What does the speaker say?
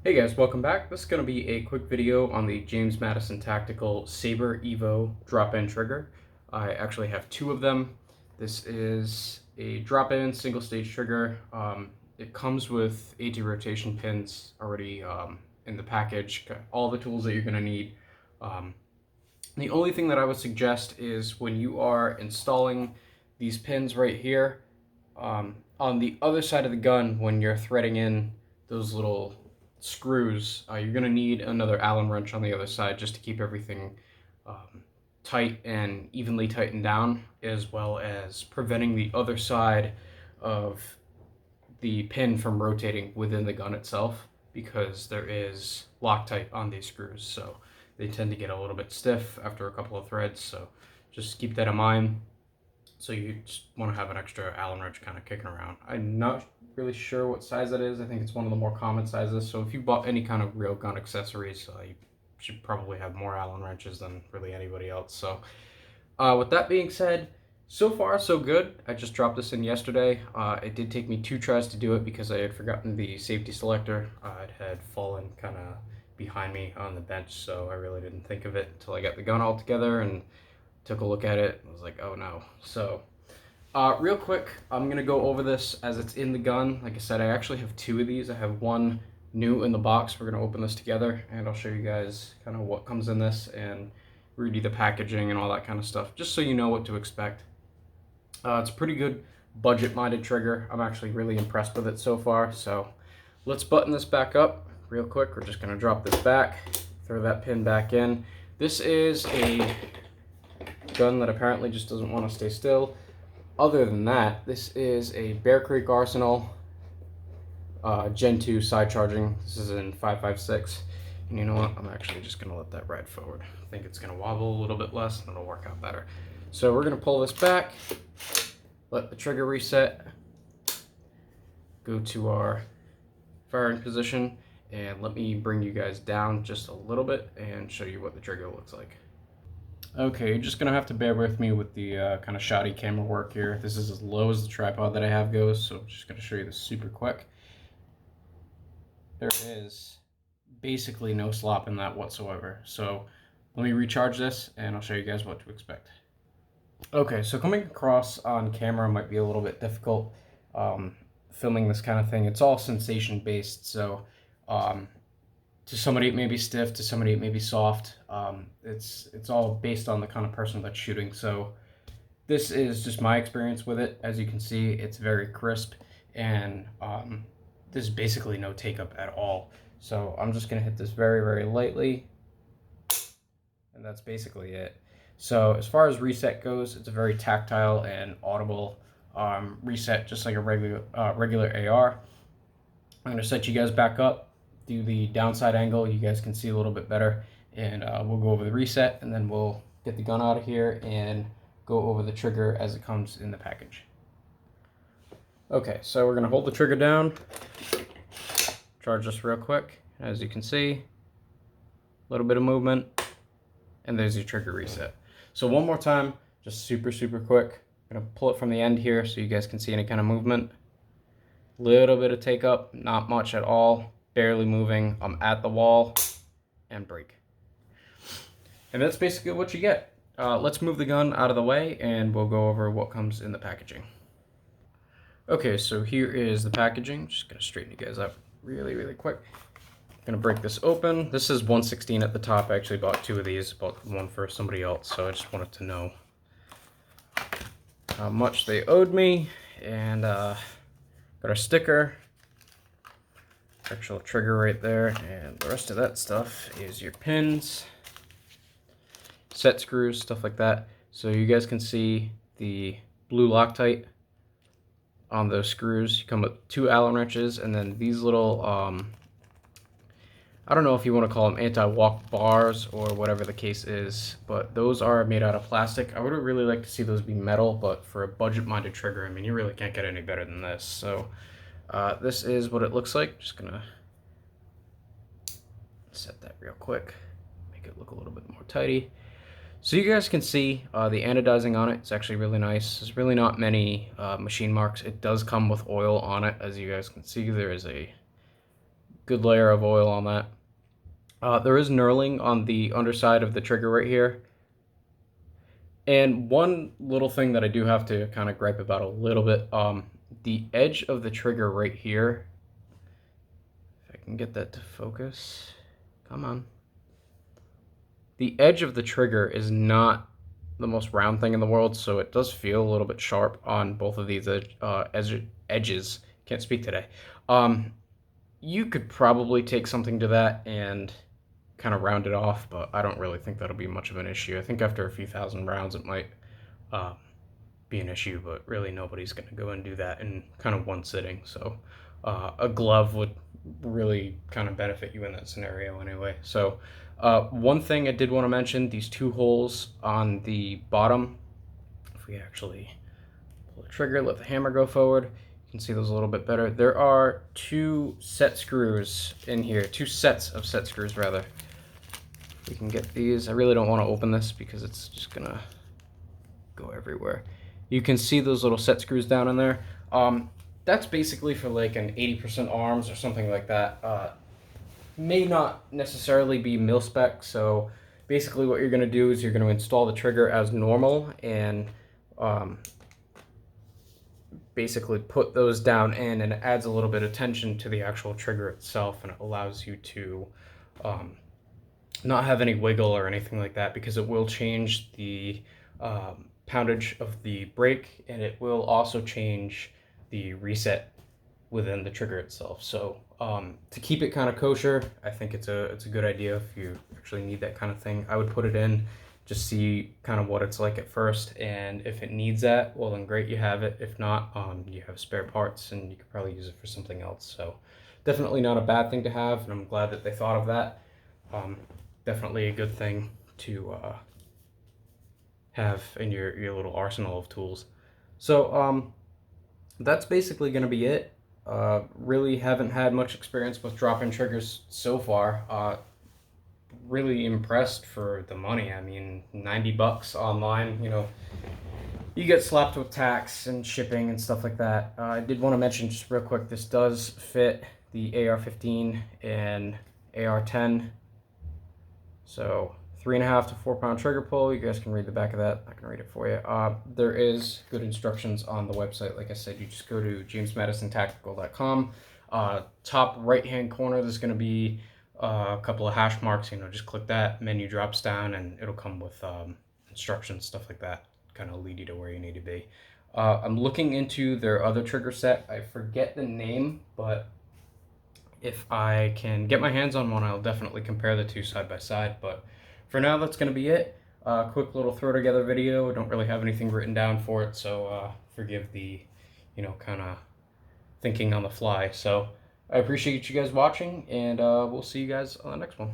Hey guys, welcome back. This is going to be a quick video on the James Madison Tactical Saber Evo drop-in trigger. I actually have two of them. This is a drop-in single stage trigger. It comes with 80 rotation pins already in the package, got all the tools that you're going to need. The only thing that I would suggest is when you are installing these pins right here, on the other side of the gun, when you're threading in those little screws, you're going to need another Allen wrench on the other side just to keep everything tight and evenly tightened down, as well as preventing the other side of the pin from rotating within the gun itself, because there is Loctite on these screws, so they tend to get a little bit stiff after a couple of threads. So just keep that in mind. So you just want to have an extra Allen wrench kind of kicking around. I'm not really sure what size that is. I think it's one of the more common sizes. So if you bought any kind of real gun accessories, you should probably have more Allen wrenches than really anybody else. So with that being said, so far so good. I just dropped this in yesterday. It did take me 2 tries to do it because I had forgotten the safety selector. It had fallen kind of behind me on the bench, so I really didn't think of it until I got the gun all together and took a look at it. I was like, oh no. So real quick, I'm gonna go over this as it's in the gun. Like I said, I actually have two of these. I have one new in the box. We're gonna open this together and I'll show you guys kind of what comes in this and read you the packaging and all that kind of stuff, just so you know what to expect. It's a pretty good budget-minded trigger. I'm actually really impressed with it so far. So let's button this back up real quick. We're just gonna drop this back, throw that pin back in. This is a gun that apparently just doesn't want to stay still. Other than that, this is a Bear Creek Arsenal Gen 2 side charging. This is in 5.56. And you know what? I'm actually just going to let that ride forward. I think it's going to wobble a little bit less and it'll work out better. So we're going to pull this back, let the trigger reset, go to our firing position, and let me bring you guys down just a little bit and show you what the trigger looks like. Okay, you're just gonna have to bear with me with the kind of shoddy camera work here. This is as low as the tripod that I have goes, so I'm just gonna show you this super quick. There is basically no slop in that whatsoever. So let me recharge this and I'll show you guys what to expect. Okay, so coming across on camera might be a little bit difficult filming this kind of thing. It's all sensation based, so to somebody it may be stiff, to somebody it may be soft. It's all based on the kind of person that's shooting. So this is just my experience with it. As you can see, it's very crisp, and there's basically no take up at all. So I'm just gonna hit this very, very lightly, and that's basically it. So as far as reset goes, it's a very tactile and audible reset, just like a regular AR. I'm gonna set you guys back up, do the downside angle, you guys can see a little bit better, and we'll go over the reset, and then we'll get the gun out of here and go over the trigger as it comes in the package. Okay, so we're gonna hold the trigger down, charge this real quick. As you can see, a little bit of movement, and there's your trigger reset. So one more time, just super quick. I'm gonna pull it from the end here so you guys can see any kind of movement. Little bit of take up, not much at all, barely moving. I'm at the wall, and break. And that's basically what you get. Let's move the gun out of the way and we'll go over what comes in the packaging. Okay, so here is the packaging. Just gonna straighten you guys up really quick. Gonna break this open. This is 1/16 at the top. I actually bought two of these, bought one for somebody else, so I just wanted to know how much they owed me. And got our sticker, actual trigger right there, and the rest of that stuff is your pins, set screws, stuff like that. So you guys can see the blue Loctite on those screws. You come with 2 Allen wrenches, and then these little I don't know if you want to call them anti-walk bars or whatever the case is, but those are made out of plastic. I would really like to see those be metal, but for a budget-minded trigger, I mean, you really can't get any better than this. So this is what it looks like. Just gonna set that real quick, make it look a little bit more tidy. So you guys can see the anodizing on it. It's actually really nice. There's really not many machine marks. It does come with oil on it. As you guys can see, there is a good layer of oil on that. There is knurling on the underside of the trigger right here. And one little thing that I do have to kind of gripe about a little bit, the edge of the trigger right here, if I can get that to focus, come on. The edge of the trigger is not the most round thing in the world, so it does feel a little bit sharp on both of these edges. Can't speak today. You could probably take something to that and kind of round it off, but I don't really think that'll be much of an issue. I think after a few thousand rounds it might be an issue, but really nobody's going to go and do that in kind of one sitting. So a glove would really kind of benefit you in that scenario anyway. So one thing I did want to mention, these two holes on the bottom, if we actually pull the trigger, let the hammer go forward, you can see those a little bit better. There are two set screws in here, two sets of set screws rather. We can get these. I really don't want to open this because it's just gonna go everywhere. You can see those little set screws down in there. That's basically for like an 80% arms or something like that. May not necessarily be mil spec, so basically what you're gonna do is you're gonna install the trigger as normal and basically put those down in, and it adds a little bit of tension to the actual trigger itself, and it allows you to not have any wiggle or anything like that, because it will change the poundage of the brake, and it will also change the reset within the trigger itself. So to keep it kind of kosher, I think it's a good idea if you actually need that kind of thing. I would put it in, just see kind of what it's like at first, and if it needs that, well then great, you have it. If not, you have spare parts and you could probably use it for something else. So definitely not a bad thing to have, and I'm glad that they thought of that. Definitely a good thing to have in your little arsenal of tools. So that's basically going to be it. Really haven't had much experience with drop-in triggers so far. Really impressed for the money. I mean, 90 bucks online, you know, you get slapped with tax and shipping and stuff like that. I did want to mention just real quick, this does fit the AR-15 and AR-10. So 3.5 to 4 pound trigger pull. You guys can read the back of that. I can read it for you. There is good instructions on the website. Like I said, you just go to jamesmadisontactical.com. Top right hand corner, there's going to be a couple of hash marks. You know, just click that, menu drops down, and it'll come with instructions, stuff like that, kind of lead you to where you need to be. I'm looking into their other trigger set. I forget the name, but if I can get my hands on one, I'll definitely compare the two side by side. But for now, that's going to be it. Quick little throw together video. I don't really have anything written down for it, so forgive the, you know, kind of thinking on the fly. So I appreciate you guys watching, and we'll see you guys on the next one.